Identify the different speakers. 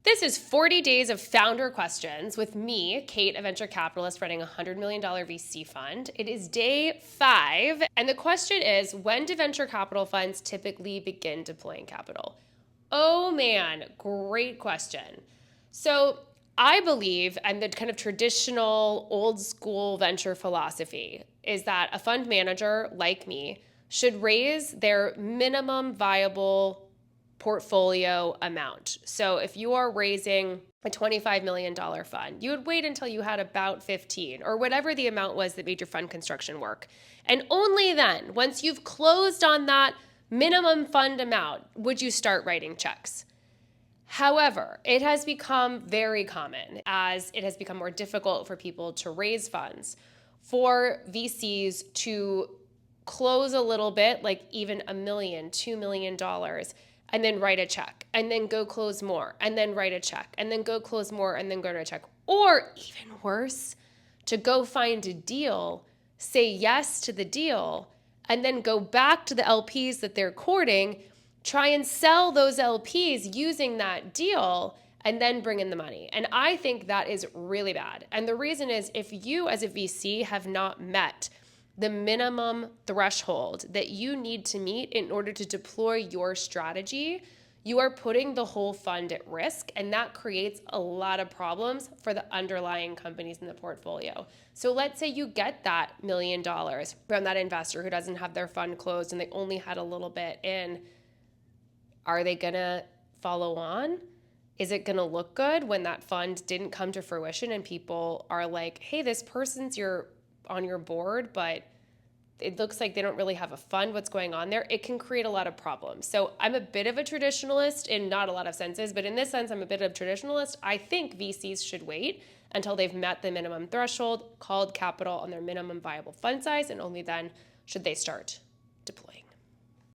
Speaker 1: This is 40 days of founder questions with me, Kate, a venture capitalist running a $100 million VC fund. It is day 5, and the question is, when do venture capital funds typically begin deploying capital? Oh man, great question. So I believe, and the kind of traditional old school venture philosophy is that a fund manager like me should raise their minimum viable portfolio amount. So if you are raising a $25 million fund, you would wait until you had about 15 or whatever the amount was that made your fund construction work. And only then, once you've closed on that minimum fund amount, would you start writing checks. However, it has become very common as it has become more difficult for people to raise funds for VCs to close a little bit, like even $1 million, $2 million, and then write a check, and then go close more, and then write a check, and then go close more, and then go to a check. Or even worse, to go find a deal, say yes to the deal, and then go back to the LPs that they're courting, try and sell those LPs using that deal, and then bring in the money. And I think that is really bad. And the reason is, if you as a VC have not met the minimum threshold that you need to meet in order to deploy your strategy, you are putting the whole fund at risk, and that creates a lot of problems for the underlying companies in the portfolio. So let's say you get that $1 million from that investor who doesn't have their fund closed and they only had a little bit in. Are they gonna follow on? Is it gonna look good when that fund didn't come to fruition and people are like, hey, this person's on your board, but it looks like they don't really have a fund. What's going on there? It can create a lot of problems. So I'm a bit of a traditionalist in not a lot of senses, but in this sense, I'm a bit of a traditionalist. I think VCs should wait until they've met the minimum threshold, called capital on their minimum viable fund size, and only then should they start deploying.